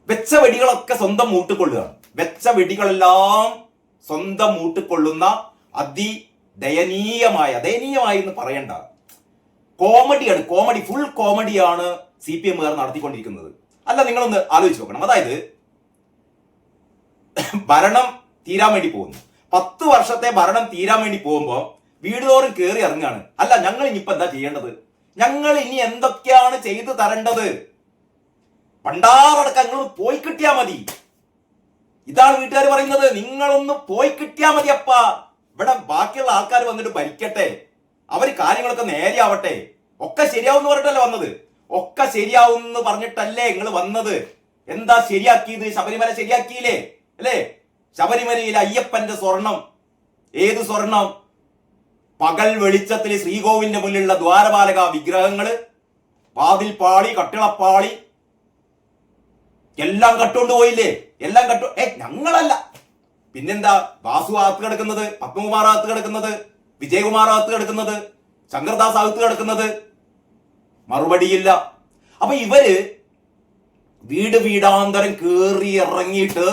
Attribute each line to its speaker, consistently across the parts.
Speaker 1: വെച്ച വെടികളൊക്കെ സ്വന്തം മൂട്ടിക്കൊള്ളുകയാണ്. വെച്ച വെടികളെല്ലാം സ്വന്തം മൂട്ടിക്കൊള്ളുന്ന ദയനീയമായ എന്ന് പറയണ്ട, കോമഡിയാണ്. ഫുൾ കോമഡിയാണ് CPM നടത്തിക്കൊണ്ടിരിക്കുന്നത്. അല്ല, നിങ്ങളൊന്ന് ആലോചിച്ച് നോക്കണം. അതായത് ഭരണം തീരാൻ വേണ്ടി പോകുന്നു, 10 വർഷത്തെ ഭരണം തീരാൻ വേണ്ടി പോകുമ്പോൾ വീട് തോറും കയറി ഇറങ്ങാണ്. അല്ല, ഞങ്ങൾ ഇനിയിപ്പോ എന്താ ചെയ്യേണ്ടത്, ഞങ്ങൾ ഇനി എന്തൊക്കെയാണ് ചെയ്തു തരേണ്ടത്, പണ്ടാറടക്കം നിങ്ങൾ പോയി കിട്ടിയാ മതി. ഇതാണ് വീട്ടുകാർ പറയുന്നത്. നിങ്ങളൊന്ന് പോയി കിട്ടിയാ മതി അപ്പ, ഇവിടെ ബാക്കിയുള്ള ആൾക്കാർ വന്നിട്ട് ഭരിക്കട്ടെ, അവര് കാര്യങ്ങളൊക്കെ നേരെയാവട്ടെ, ഒക്കെ ശരിയാവും എന്ന് പറഞ്ഞിട്ടല്ലേ വന്നത്. ഒക്കെ ശരിയാവും എന്ന് പറഞ്ഞിട്ടല്ലേ നിങ്ങൾ വന്നത്. എന്താ ശരിയാക്കിയത്? ശബരിമല ശരിയാക്കിയില്ലേ അല്ലേ? ശബരിമലയിൽ അയ്യപ്പന്റെ സ്വർണം, ഏത് സ്വർണം? പകൽ വെളിച്ചത്തിൽ ശ്രീകോവിലിന്റെ മുന്നിലുള്ള ദ്വാരപാലക വിഗ്രഹങ്ങള്, വാതിൽ പാളി, കട്ടിളപ്പാളി എല്ലാം കട്ടുകൊണ്ട് പോയില്ലേ? എല്ലാം ഞങ്ങളല്ല, പിന്നെന്താ? വാസു അകത്ത് കിടക്കുന്നത്, പത്മകുമാർ അകത്ത് കിടക്കുന്നത്, വിജയകുമാർ അകത്ത് കിടക്കുന്നത്, ശങ്കർദാസ് അകത്ത് കിടക്കുന്നത്? മറുപടിയില്ല. അപ്പൊ ഇവര് വീടാന്തരം കേറി ഇറങ്ങിയിട്ട്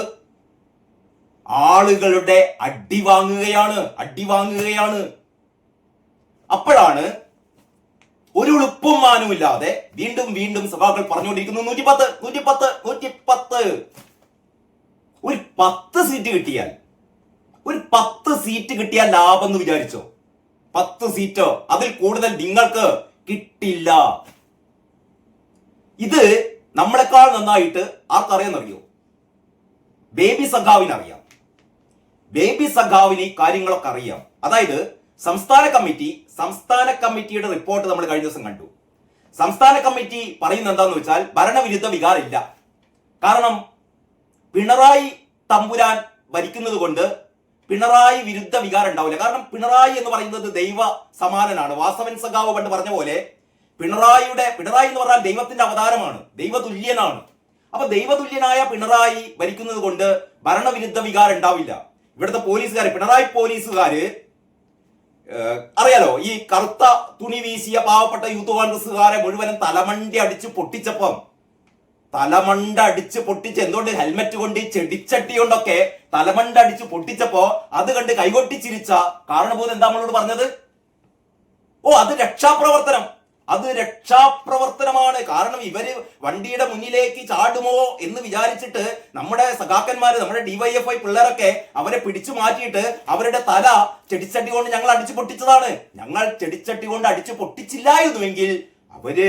Speaker 1: ആളുകളുടെ അടി വാങ്ങുകയാണ്. അപ്പോഴാണ് ഒരു ഉളുപ്പും മാനുമില്ലാതെ വീണ്ടും സഭാക്കൾ പറഞ്ഞുകൊണ്ടിരിക്കുന്നു 110. ഒരു 10 സീറ്റ് കിട്ടിയാൽ ലാഭം എന്ന് വിചാരിച്ചോ? 10 സീറ്റോ അതിൽ കൂടുതൽ നിങ്ങൾക്ക് കിട്ടില്ല. ഇത് നമ്മളെക്കാൾ നന്നായിട്ട് ആർക്കറിയാന്നറിയോ? ബേബി സഖാവിനറിയാം. ബേബി സഖാവിന് ഈ കാര്യങ്ങളൊക്കെ അറിയാം. അതായത് സംസ്ഥാന കമ്മിറ്റിയുടെ റിപ്പോർട്ട് നമ്മൾ കഴിഞ്ഞ ദിവസം കണ്ടു. സംസ്ഥാന കമ്മിറ്റി പറയുന്നത് എന്താന്ന് വെച്ചാൽ ഭരണവിരുദ്ധ വികാരമില്ല. കാരണം പിണറായി തമ്പുരാൻ ഭരിക്കുന്നത് കൊണ്ട് പിണറായി വിരുദ്ധ വികാരം ഉണ്ടാവില്ല. കാരണം പിണറായി എന്ന് പറയുന്നത് ദൈവ സമാനനാണ്. വാസവൻ സഖാവ് പണ്ട് പറഞ്ഞ പോലെ പിണറായി എന്ന് പറഞ്ഞാൽ ദൈവത്തിന്റെ അവതാരമാണ്, ദൈവതുല്യനാണ്. അപ്പൊ ദൈവതുല്യനായ പിണറായി ഭരിക്കുന്നത് കൊണ്ട് ഭരണവിരുദ്ധ വികാരം ഉണ്ടാവില്ല. ഇവിടുത്തെ പിണറായി പോലീസുകാര് അറിയാലോ, ഈ കറുത്ത തുണി വീശിയ പാവപ്പെട്ട യൂത്ത് കോൺഗ്രസുകാരെ മുഴുവനും തലമണ്ട അടിച്ച് പൊട്ടിച്ച് എന്തുകൊണ്ട് ഹെൽമെറ്റ് കൊണ്ട് ചെടിച്ചട്ടി കൊണ്ടൊക്കെ തലമണ്ട അടിച്ച് പൊട്ടിച്ചപ്പോ അത് കണ്ട് കൈകൊട്ടിച്ചിരിച്ച കാരണഭൂതം എന്താ നമ്മളോട് പറഞ്ഞത്? അത് രക്ഷാപ്രവർത്തനമാണ്. കാരണം ഇവര് വണ്ടിയുടെ മുന്നിലേക്ക് ചാടുമോ എന്ന് വിചാരിച്ചിട്ട് നമ്മുടെ സഖാക്കന്മാര്, നമ്മുടെ DYFI പിള്ളേരൊക്കെ അവരെ പിടിച്ചു മാറ്റിയിട്ട് അവരുടെ തല ചെടിച്ചട്ടി കൊണ്ട് ഞങ്ങൾ അടിച്ചു പൊട്ടിച്ചതാണ്. ഞങ്ങൾ ചെടിച്ചട്ടി കൊണ്ട് അടിച്ചു പൊട്ടിച്ചില്ലായിരുന്നുവെങ്കിൽ അവര്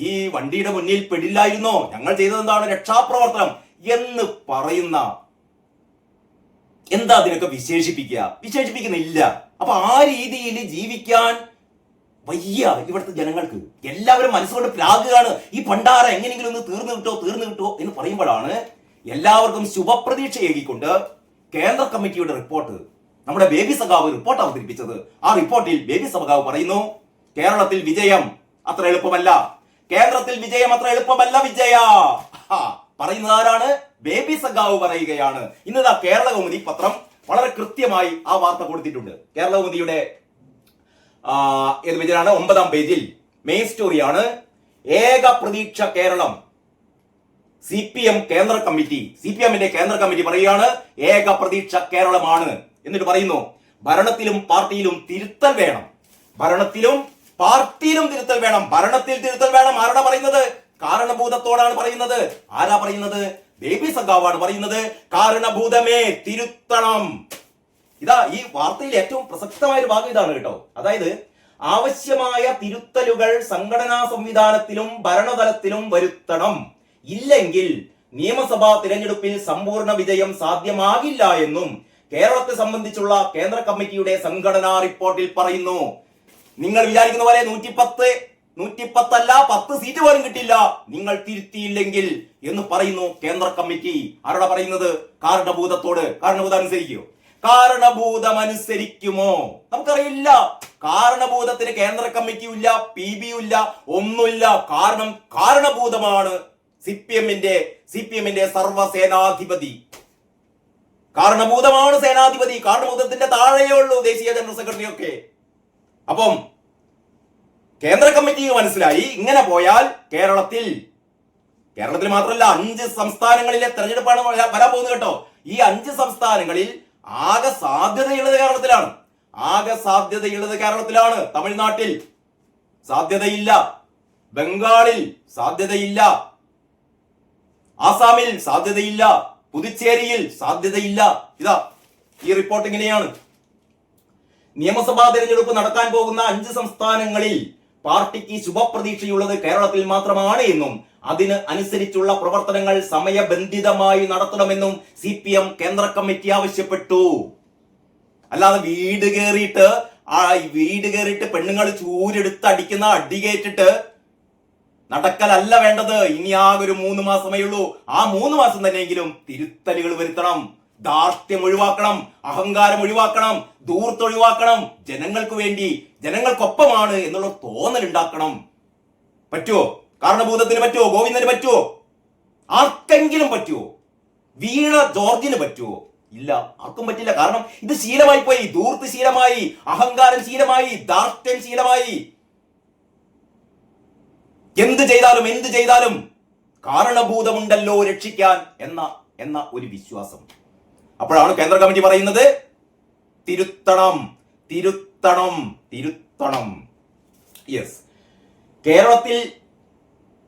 Speaker 1: ഈ വണ്ടിയുടെ മുന്നിൽ പെടില്ലായിരുന്നോ? ഞങ്ങൾ ചെയ്തത് എന്താണ്? രക്ഷാപ്രവർത്തനം എന്ന് പറയുന്ന, എന്താ അതിനൊക്കെ വിശേഷിപ്പിക്കുന്നില്ല. അപ്പൊ ആ രീതിയിൽ ജീവിക്കാൻ വയ്യ ഇവിടുത്തെ ജനങ്ങൾക്ക്. എല്ലാവരും മനസ്സുകൊണ്ട് പ്രാകുകയാണ്. ഈ പണ്ടാര എങ്ങനെയെങ്കിലും ഒന്ന് തീർന്നു കിട്ടോ എന്ന് പറയുമ്പോഴാണ് എല്ലാവർക്കും ശുഭപ്രതീക്ഷ ഏകിക്കൊണ്ട് കേന്ദ്ര കമ്മിറ്റിയുടെ റിപ്പോർട്ട്, നമ്മുടെ ബേബി സഖാവ് റിപ്പോർട്ട് അവതരിപ്പിച്ചത്. ആ റിപ്പോർട്ടിൽ ബേബി സഖാവ് പറയുന്നു, കേരളത്തിൽ വിജയം അത്ര എളുപ്പമല്ല, കേന്ദ്രത്തിൽ വിജയം അത്ര എളുപ്പമല്ല പറയുന്നത് ആരാണ്? ബേബി സഖാവ് പറയുകയാണ്. ഇന്നതാ കേരള കൗമുദി പത്രം വളരെ കൃത്യമായി ആ വാർത്ത കൊടുത്തിട്ടുണ്ട്. കേരള കൗമുദിയുടെ ഏത് പേജിലാണ്? 9-ാം പേജിൽ മെയിൻ സ്റ്റോറിയാണ്. ഏക പ്രതീക്ഷ കേരളം. സിപിഎമ്മിന്റെ കേന്ദ്ര കമ്മിറ്റി പറയുകയാണ് ഏക പ്രതീക്ഷ കേരളമാണ്. എന്നിട്ട് പറയുന്നു, ഭരണത്തിലും പാർട്ടിയിലും തിരുത്തൽ വേണം. ഭരണത്തിൽ തിരുത്തൽ വേണം. ആരാണ് പറയുന്നത്? കാരണഭൂതത്തോടാണ് പറയുന്നത്. ആരാ പറയുന്നത്? ബേബി സഖാവാണ് പറയുന്നത്. കാരണഭൂതമേ തിരുത്തണം. ഇതാ ഈ വാർത്തയിൽ ഏറ്റവും പ്രസക്തമായ ഒരു ഭാഗം ഇതാണ് കേട്ടോ. അതായത് ആവശ്യമായ തിരുത്തലുകൾ സംഘടനാ സംവിധാനത്തിലും ഭരണതലത്തിലും വരുത്തണം. ഇല്ലെങ്കിൽ നിയമസഭാ തിരഞ്ഞെടുപ്പിൽ സമ്പൂർണ്ണ വിജയം സാധ്യമാകില്ല എന്നും കേരളത്തെ സംബന്ധിച്ചുള്ള കേന്ദ്ര കമ്മിറ്റിയുടെ സംഘടനാ റിപ്പോർട്ടിൽ പറയുന്നു. നിങ്ങൾ വിചാരിക്കുന്ന പോലെ 110 അല്ല 10 സീറ്റ് പോലും കിട്ടില്ല നിങ്ങൾ തിരുത്തിയില്ലെങ്കിൽ എന്ന് പറയുന്നു കേന്ദ്ര കമ്മിറ്റി. ആരോടാ പറയുന്നത്? കാരണഭൂതത്തോട്. കാരണഭൂതം അനുസരിക്കുമോ? നമുക്കറിയില്ല. കാരണഭൂതത്തിന് കേന്ദ്ര കമ്മിറ്റിയും ഇല്ല, PB ഇല്ല, ഒന്നുമില്ല. കാരണം കാരണഭൂതമാണ് സിപിഎമ്മിന്റെ സർവ്വസേനാധിപതി. കാരണഭൂതമാണ് സേനാധിപതി. കാരണഭൂതത്തിന്റെ താഴെയേ ഉള്ളൂ ദേശീയ ജനറൽ സെക്രട്ടറി ഒക്കെ. അപ്പം കേന്ദ്ര കമ്മിറ്റിക്ക് മനസ്സിലായി, ഇങ്ങനെ പോയാൽ കേരളത്തിൽ കേരളത്തിൽ മാത്രമല്ല 5 സംസ്ഥാനങ്ങളിലെ തെരഞ്ഞെടുപ്പാണ് വരാൻ പോകുന്നത് കേട്ടോ. ഈ 5 സംസ്ഥാനങ്ങളിൽ ആകെ സാധ്യതയുള്ളത് കേരളത്തിലാണ്. തമിഴ്നാട്ടിൽ സാധ്യതയില്ല, ബംഗാളിൽ സാധ്യതയില്ല, ആസാമിൽ സാധ്യതയില്ല, പുതുച്ചേരിയിൽ സാധ്യതയില്ല. ഇതാ ഈ റിപ്പോർട്ട് ഇങ്ങനെയാണ്. നിയമസഭാ തെരഞ്ഞെടുപ്പ് നടക്കാൻ പോകുന്ന 5 സംസ്ഥാനങ്ങളിൽ പാർട്ടിക്ക് ശുഭപ്രതീക്ഷയുള്ളത് കേരളത്തിൽ മാത്രമാണ് എന്നും അതിന് അനുസരിച്ചുള്ള പ്രവർത്തനങ്ങൾ സമയബന്ധിതമായി നടത്തണമെന്നും CPM കേന്ദ്ര കമ്മിറ്റി ആവശ്യപ്പെട്ടു. അല്ലാതെ വീട് കയറിയിട്ട് പെണ്ണുങ്ങൾ ചൂരെടുത്ത് അടിക്കുന്ന അടി കേട്ടിട്ട് നടക്കലല്ല വേണ്ടത്. ഇനി ആകെ ഒരു 3 മാസമേ ഉള്ളൂ. ആ 3 മാസം തന്നെയെങ്കിലും തിരുത്തലുകൾ വരുത്തണം, ധാർഷ്ട്യം ഒഴിവാക്കണം, അഹങ്കാരം ഒഴിവാക്കണം, ധൂർത്ത് ജനങ്ങൾക്ക് വേണ്ടി, ജനങ്ങൾക്കൊപ്പമാണ് എന്നുള്ള തോന്നൽ ഉണ്ടാക്കണം. പറ്റുമോ? കാരണഭൂതത്തിന് പറ്റുമോ? ഗോവിന്ദന് പറ്റുമോ? ആർക്കെങ്കിലും പറ്റുമോ? വീണ ജോർജിന് പറ്റുമോ? ഇല്ല, ആർക്കും പറ്റില്ല. കാരണം ഇത് ശീലമായി പോയി. ധൂർത്ത് ശീലമായി, അഹങ്കാരം ശീലമായി, ധാർഷ്ട്യം ശീലമായി. എന്ത് ചെയ്താലും കാരണഭൂതമുണ്ടല്ലോ രക്ഷിക്കാൻ എന്ന ഒരു വിശ്വാസം. അപ്പോഴാണ് കേന്ദ്ര കമ്മിറ്റി പറയുന്നത് തിരുത്തണം. യെസ്, കേരളത്തിൽ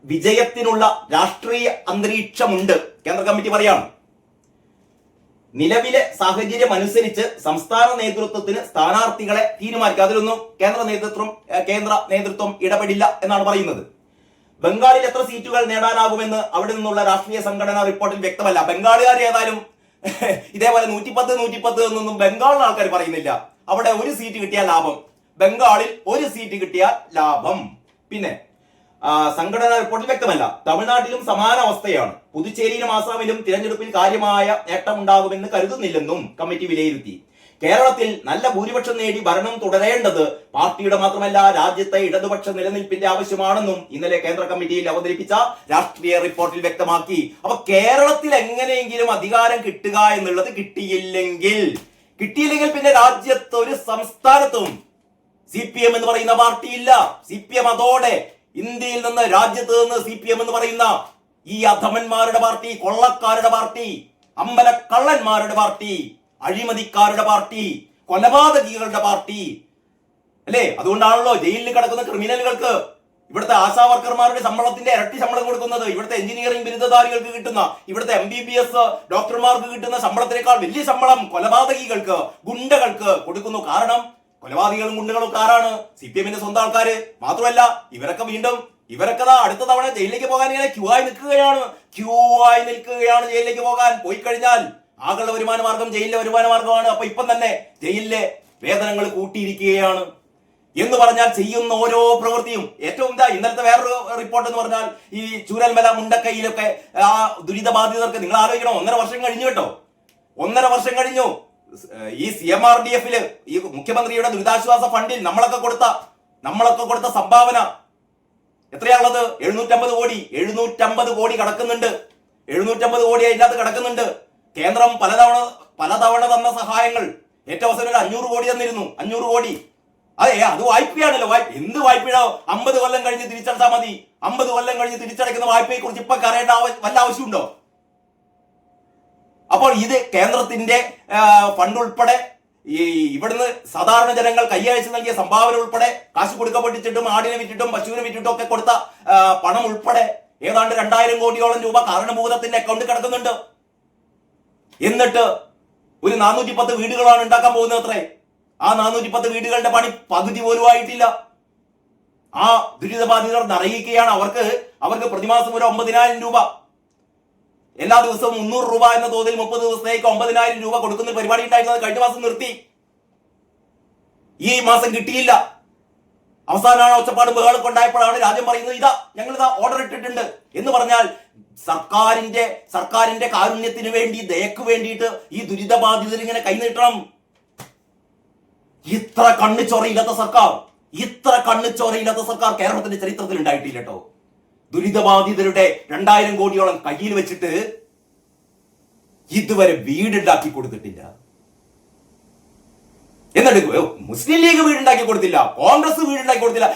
Speaker 1: വിജയത്തിനുള്ള രാഷ്ട്രീയ അന്തരീക്ഷമുണ്ട്. കേന്ദ്ര കമ്മിറ്റി പറയാണ്, നിലവിലെ സാഹചര്യം അനുസരിച്ച് സംസ്ഥാന നേതൃത്വത്തിന് സ്ഥാനാർത്ഥികളെ തീരുമാനിക്കുക. അതിലൊന്നും കേന്ദ്ര നേതൃത്വം ഇടപെടില്ല എന്നാണ് പറയുന്നത്. ബംഗാളിൽ എത്ര സീറ്റുകൾ നേടാനാകുമെന്ന് അവിടെ നിന്നുള്ള രാഷ്ട്രീയ സംഘടനാ റിപ്പോർട്ടിൽ വ്യക്തമല്ല. ബംഗാളുകാർ ഏതായാലും ഇതേപോലെ 110 എന്നൊന്നും ബംഗാളിലെ ആൾക്കാർ പറയുന്നില്ല. അവിടെ ഒരു സീറ്റ് കിട്ടിയാൽ ലാഭം, ബംഗാളിൽ ഒരു സീറ്റ് കിട്ടിയാൽ ലാഭം. പിന്നെ സംഘടനാ റിപ്പോർട്ടിൽ വ്യക്തമല്ല. തമിഴ്നാട്ടിലും സമാന അവസ്ഥയാണ്. പുതുച്ചേരിയിലും ആസാമിലും തിരഞ്ഞെടുപ്പിൽ കാര്യമായ നേട്ടമുണ്ടാകുമെന്ന് കരുതുന്നില്ലെന്നും കമ്മിറ്റി വിലയിരുത്തി. കേരളത്തിൽ നല്ല ഭൂരിപക്ഷം നേടി ഭരണം തുടരേണ്ടത് പാർട്ടിയുടെ മാത്രമല്ല രാജ്യത്തെ ഇടതുപക്ഷ നിലനിൽപ്പിന്റെ ആവശ്യമാണെന്നും ഇന്നലെ കേന്ദ്ര കമ്മിറ്റിയിൽ അവതരിപ്പിച്ച രാഷ്ട്രീയ റിപ്പോർട്ടിൽ വ്യക്തമാക്കി. അപ്പൊ കേരളത്തിൽ എങ്ങനെയെങ്കിലും അധികാരം കിട്ടുക എന്നുള്ളത് കിട്ടിയില്ലെങ്കിൽ പിന്നെ രാജ്യത്ത് ഒരു സംസ്ഥാനത്തും CPM എന്ന് പറയുന്ന പാർട്ടിയില്ല. CPM അതോടെ ഇന്ത്യയിൽ നിന്ന്, രാജ്യത്ത് നിന്ന് CPM എന്ന് പറയുന്ന ഈ അധമന്മാരുടെ പാർട്ടി, കൊള്ളക്കാരുടെ പാർട്ടി, അമ്പലക്കള്ളന്മാരുടെ പാർട്ടി, അഴിമതിക്കാരുടെ പാർട്ടി, കൊലപാതകികളുടെ പാർട്ടി അല്ലേ? അതുകൊണ്ടാണല്ലോ ജയിലിൽ കിടക്കുന്ന ക്രിമിനലുകൾക്ക് ഇവിടുത്തെ ആശാ വർക്കർമാരുടെ ശമ്പളത്തിന്റെ ഇരട്ടി ശമ്പളം കൊടുക്കുന്നത്. ഇവിടുത്തെ എഞ്ചിനീയറിംഗ് ബിരുദധാരികൾക്ക് കിട്ടുന്ന, ഇവിടുത്തെ MBBS ഡോക്ടർമാർക്ക് കിട്ടുന്ന ശമ്പളത്തിനേക്കാൾ വലിയ ശമ്പളം കൊലപാതകികൾക്ക്, ഗുണ്ടകൾക്ക് കൊടുക്കുന്നു. കാരണം കൊലപാതകികളും ഗുണ്ടകളും ഒക്കെ ആരാണ്? CPMന്റെ സ്വന്തം ആൾക്കാര്. മാത്രമല്ല ഇവരൊക്കെ അടുത്ത തവണ ജയിലിലേക്ക് പോകാൻ ഇങ്ങനെ ക്യൂ ആയി നിൽക്കുകയാണ് ജയിലിലേക്ക് പോകാൻ. പോയി കഴിഞ്ഞാൽ ആകളുടെ വരുമാന മാർഗം ജയിലിലെ വരുമാന മാർഗമാണ്. അപ്പൊ ഇപ്പം തന്നെ ജയിലിലെ വേതനങ്ങൾ കൂട്ടിയിരിക്കുകയാണ് എന്ന് പറഞ്ഞാൽ ചെയ്യുന്ന ഓരോ പ്രവൃത്തിയും ഏറ്റവും ഇന്നലത്തെ വേറൊരു റിപ്പോർട്ട് എന്ന് പറഞ്ഞാൽ ഈ ചൂരൽമല, മുണ്ടക്കൈയിലൊക്കെ ആ ദുരിതബാധിതർക്ക് നിങ്ങൾ ആലോചിക്കണം, 1.5 വർഷം കഴിഞ്ഞു കേട്ടോ. 1.5 വർഷം കഴിഞ്ഞു. ഈ CMRDF ഈ മുഖ്യമന്ത്രിയുടെ ദുരിതാശ്വാസ ഫണ്ടിൽ നമ്മളൊക്കെ കൊടുത്ത സംഭാവന എത്രയാണുള്ളത്? 750 കോടി കിടക്കുന്നുണ്ട്. 750 കോടി അതിനകത്ത് കിടക്കുന്നുണ്ട്. കേന്ദ്രം പലതവണ തന്ന സഹായങ്ങൾ ഏറ്റവും അവസാനം 500 കോടി തന്നിരുന്നു. 500 കോടി അതെ, അത് വായ്പയാണല്ലോ. എന്ത് വായ്പയോ? 50 കൊല്ലം കഴിഞ്ഞ് തിരിച്ചടച്ചാൽ മതി. 50 കൊല്ലം കഴിഞ്ഞ് തിരിച്ചടയ്ക്കുന്ന വായ്പയെ കുറിച്ച് ഇപ്പൊ അറിയേണ്ട വല്ല ആവശ്യമുണ്ടോ? അപ്പോൾ ഇത് കേന്ദ്രത്തിന്റെ ഫണ്ട് ഉൾപ്പെടെ ഇവിടുന്ന് സാധാരണ ജനങ്ങൾ കൈയഴിച്ച് നൽകിയ സംഭാവന ഉൾപ്പെടെ കാശ് കൊടുക്കപ്പെട്ടിട്ടും ആടിനെ വിറ്റിട്ടും പശുവിനെ വിറ്റിട്ടും ഒക്കെ കൊടുത്ത പണം ഉൾപ്പെടെ ഏതാണ്ട് 2000 കോടിയോളം രൂപ കാരണഭൂതത്തിന്റെ അക്കൗണ്ടിൽ കിടക്കുന്നുണ്ട്. എന്നിട്ട് ഒരു 410 വീടുകളാണ് ഉണ്ടാക്കാൻ പോകുന്നത് അത്രേ. ആ 410 വീടുകളുടെ പണി പകുതി പോലും ആയിട്ടില്ല. ആ ദുരിതബാധിതർ നിറയിക്കുകയാണ്. അവർക്ക് പ്രതിമാസം ഒരു 9000 രൂപ, എല്ലാ ദിവസവും 300 രൂപ എന്ന തോതിൽ 30 ദിവസത്തേക്ക് 9000 രൂപ കൊടുക്കുന്ന പരിപാടി ഉണ്ടായിരുന്നത് കഴിഞ്ഞ മാസം നിർത്തി. ഈ മാസം കിട്ടിയില്ല. അവസാനമാണ് ഒച്ചപ്പാട് ബഹളമൊക്കെ ഉണ്ടായപ്പോഴാണ് രാജ്യം പറയുന്നത് ഞങ്ങളിതാ ഓർഡർ ഇട്ടിട്ടുണ്ട് എന്ന് പറഞ്ഞാൽ സർക്കാരിന്റെ കാരുണ്യത്തിന് വേണ്ടി, ദയക്ക് വേണ്ടിയിട്ട് ഈ ദുരിതബാധിതർ ഇങ്ങനെ കൈനീട്ടണം. ഇത്ര കണ്ണിച്ചോറയില്ലാത്ത സർക്കാർ കേരളത്തിന്റെ ചരിത്രത്തിൽ ഉണ്ടായിട്ടില്ല കേട്ടോ. ദുരിതബാധിതരുടെ 2000 കോടിയോളം കയ്യിൽ വെച്ചിട്ട് ഇതുവരെ വീടുണ്ടാക്കി കൊടുത്തിട്ടില്ല. എന്നിട്ട് മുസ്ലിം ലീഗ് വീടുണ്ടാക്കി കൊടുത്തില്ല, കോൺഗ്രസ് വീടുണ്ടാക്കി കൊടുത്തില്ല.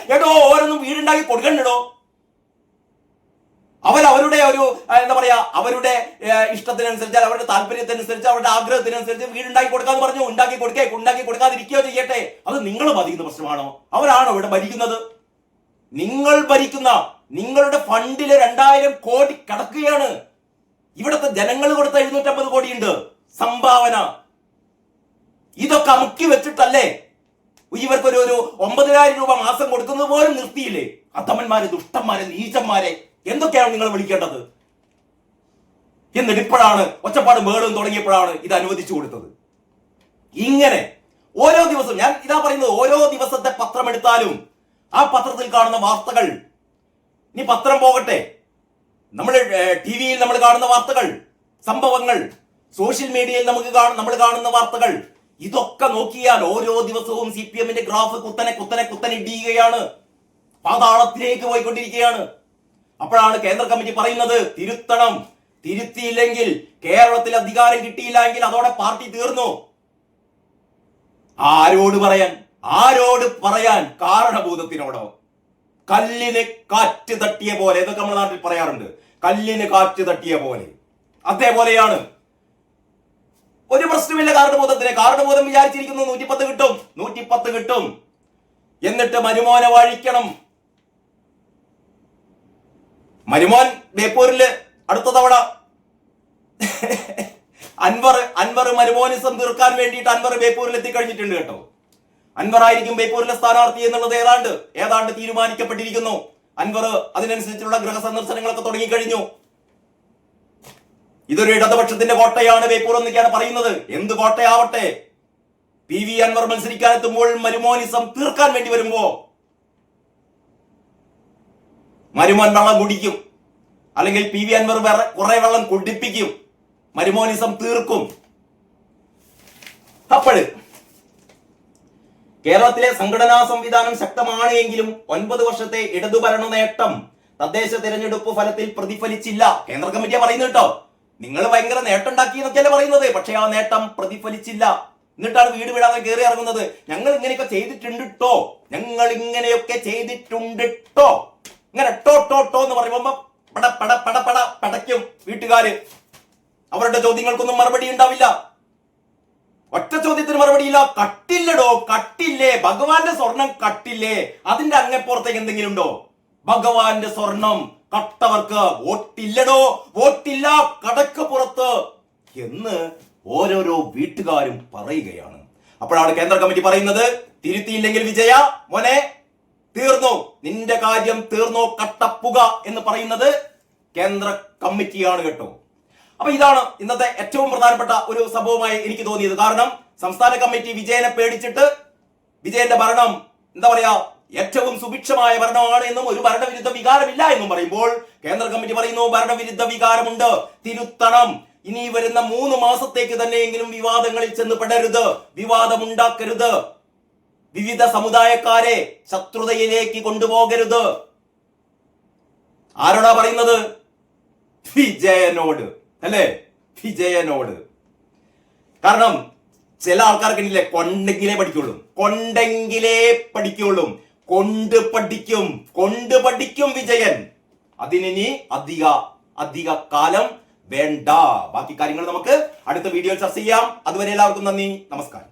Speaker 1: ഓരോന്നും വീടുണ്ടാക്കി കൊടുക്കണ്ടോ? അവരവരുടെ ഒരു എന്താ പറയാ അവരുടെ ഇഷ്ടത്തിനനുസരിച്ച് അവരുടെ താല്പര്യത്തിനനുസരിച്ച് അവരുടെ ആഗ്രഹത്തിനനുസരിച്ച് വീടുണ്ടാക്കി കൊടുക്കാന്ന് പറഞ്ഞു. ഉണ്ടാക്കി കൊടുക്കാതിരിക്കുകയോ ചെയ്യട്ടെ. അത് നിങ്ങൾ ബാധിക്കുന്ന പ്രശ്നമാണോ? അവരാണോ ഇവിടെ ഭരിക്കുന്നത്? നിങ്ങൾ ഭരിക്കുന്ന നിങ്ങളുടെ ഫണ്ടില് 2000 കോടി കടക്കുകയാണ്. ഇവിടുത്തെ ജനങ്ങൾ കൊടുത്ത 750 കോടിയുണ്ട് സംഭാവന. ഇതൊക്കെ അമുക്കി വെച്ചിട്ടല്ലേ ഇവർക്കൊരു 9000 രൂപ മാസം കൊടുക്കുന്നത് പോലും നിർത്തിയില്ലേ? അത്തമ്മന്മാരെ, ദുഷ്ടന്മാരെ, നീചന്മാരെ എന്തൊക്കെയാണ് നിങ്ങൾ വിളിക്കേണ്ടത്? എന്നിട്ട് ഇപ്പോഴാണ് ഒച്ചപ്പാടും ബഹളവും തുടങ്ങിയപ്പോഴാണ് ഇത് അനുവദിച്ചു കൊടുത്തത്. ഇങ്ങനെ ഓരോ ദിവസവും ഞാൻ ഇതാ പറയുന്നത്, ഓരോ ദിവസത്തെ പത്രം എടുത്താലും ആ പത്രത്തിൽ കാണുന്ന വാർത്തകൾ, ഇനി പത്രം പോകട്ടെ, നമ്മൾ ടിവിയിൽ നമ്മൾ കാണുന്ന വാർത്തകൾ, സംഭവങ്ങൾ, സോഷ്യൽ മീഡിയയിൽ നമ്മൾ കാണുന്ന വാർത്തകൾ, ഇതൊക്കെ നോക്കിയാൽ ഓരോ ദിവസവും CPM-ന്റെ ഗ്രാഫ് കുത്തനെ ഇടിയുകയാണ്, പാതാളത്തിലേക്ക് പോയിക്കൊണ്ടിരിക്കുകയാണ്. അപ്പോഴാണ് കേന്ദ്ര കമ്മിറ്റി പറയുന്നത് തിരുത്തണം, തിരുത്തിയില്ലെങ്കിൽ കേരളത്തിൽ അധികാരം കിട്ടിയില്ല എങ്കിൽ അതോടെ പാർട്ടി തീർന്നു. ആരോട് പറയാൻ? കാരണഭൂതത്തിനോടോ? കല്ലിന് കാറ്റ് തട്ടിയ പോലെ, ഇതൊക്കെ നമ്മുടെ നാട്ടിൽ പറയാറുണ്ട്, കല്ലിന് കാറ്റ് തട്ടിയ പോലെ. അതേപോലെയാണ്. ഒരു പ്രശ്നമില്ല കാരണഭൂതത്തിന്. കാരണഭൂതം വിചാരിച്ചിരിക്കുന്നു 110 കിട്ടും. എന്നിട്ട് മരുമോനെ വഴിക്കണം. മരുമോൻ ബേപ്പൂരില് അടുത്ത തവണ അൻവർ മരുമോനിസം തീർക്കാൻ വേണ്ടിയിട്ട് അൻവർ ബേപ്പൂരിൽ എത്തിക്കഴിഞ്ഞിട്ടുണ്ട് കേട്ടോ. അൻവർ ആയിരിക്കും ബേപ്പൂരിലെ സ്ഥാനാർത്ഥി എന്നുള്ളത് ഏതാണ്ട് തീരുമാനിക്കപ്പെട്ടിരിക്കുന്നു. അൻവർ അതിനനുസരിച്ചുള്ള ഗൃഹ സന്ദർശനങ്ങളൊക്കെ തുടങ്ങിക്കഴിഞ്ഞു. ഇതൊരു ഇടതുപക്ഷത്തിന്റെ കോട്ടയാണ് ബേപ്പൂർ എന്നൊക്കെയാണ് പറയുന്നത്. എന്ത് കോട്ടയാവട്ടെ, PV അൻവർ മത്സരിക്കാനെത്തുമ്പോൾ മരുമോനിസം തീർക്കാൻ വേണ്ടി വരുമ്പോ മരുമോൻ വെള്ളം കുടിക്കും, അല്ലെങ്കിൽ PV അൻവർ കുറെ വെള്ളം കുടിപ്പിക്കും, മരുമോനിസം തീർക്കും. അപ്പോഴ് കേരളത്തിലെ സംഘടനാ സംവിധാനം ശക്തമാണ് എങ്കിലും 9 വർഷത്തെ ഇടതുഭരണ നേട്ടം തദ്ദേശ തിരഞ്ഞെടുപ്പ് ഫലത്തിൽ പ്രതിഫലിച്ചില്ല. കേന്ദ്ര കമ്മിറ്റിയെ പറയുന്നത് കേട്ടോ. നിങ്ങൾ ഭയങ്കര നേട്ടം ഉണ്ടാക്കി എന്നൊക്കെയല്ലേ പറയുന്നത്, പക്ഷെ ആ നേട്ടം പ്രതിഫലിച്ചില്ല. എന്നിട്ടാണ് വീട് വിടാതെ കയറി ഇറങ്ങുന്നത്. ഞങ്ങൾ ഇങ്ങനെയൊക്കെ ചെയ്തിട്ടുണ്ടോ, ഇങ്ങനെ ടോ എന്ന് പറയുമ്പോ പടയ്ക്കും വീട്ടുകാര്. അവരുടെ ചോദ്യങ്ങൾക്കൊന്നും മറുപടി ഉണ്ടാവില്ല. ഒറ്റ ചോദ്യത്തിന് മറുപടിയില്ല. കട്ടില്ലേ? ഭഗവാന്റെ സ്വർണം കട്ടില്ലേ? അതിന്റെ അങ്ങപ്പുറത്തേക്ക് എന്തെങ്കിലും ഉണ്ടോ? ഭഗവാന്റെ സ്വർണം കട്ടവർക്ക് വോട്ടില്ല കടക്ക് പുറത്ത് എന്ന് ഓരോരോ വീട്ടുകാരും പറയുകയാണ്. അപ്പോഴാണ് കേന്ദ്ര കമ്മിറ്റി പറയുന്നത് തിരുത്തിയില്ലെങ്കിൽ വിജയ മോനെ തീർന്നു, നിന്റെ കാര്യം തീർന്നോ കട്ടപ്പുക എന്ന് പറയുന്നത് കേന്ദ്ര കമ്മിറ്റിയാണ് കേട്ടോ. അപ്പൊ ഇതാണ് ഇന്നത്തെ ഏറ്റവും പ്രധാനപ്പെട്ട ഒരു സംഭവമായി എനിക്ക് തോന്നിയത്. കാരണം സംസ്ഥാന കമ്മിറ്റി വിജയനെ പേടിച്ചിട്ട് വിജയന്റെ ഭരണം എന്താ പറയാ ഏറ്റവും സുഭിക്ഷമായ ഭരണമാണ് എന്നും ഒരു ഭരണവിരുദ്ധ വികാരമില്ല എന്നും പറയുമ്പോൾ കേന്ദ്ര കമ്മിറ്റി പറയുന്നു ഭരണവിരുദ്ധ വികാരമുണ്ട്, തിരുത്തണം. ഇനി വരുന്ന 3 മാസത്തേക്ക് തന്നെയെങ്കിലും വിവാദങ്ങളിൽ ചെന്ന് പെടരുത്, വിവാദമുണ്ടാക്കരുത്, വിവിധ സമുദായക്കാരെ ശത്രുതയിലേക്ക് കൊണ്ടുപോകരുത്. ആരോടാ പറയുന്നത്? വിജയനോട് അല്ലേ? വിജയനോട്. കാരണം ചില ആൾക്കാർക്കില്ലേ കൊണ്ടെങ്കിലേ പഠിക്കുള്ളൂ, കൊണ്ട് പഠിക്കും വിജയൻ. അതിനി അധിക കാലം വേണ്ട. ബാക്കി കാര്യങ്ങൾ നമുക്ക് അടുത്ത വീഡിയോയിൽ ചർച്ച ചെയ്യാം. അതുവരെ എല്ലാവർക്കും നന്ദി, നമസ്കാരം.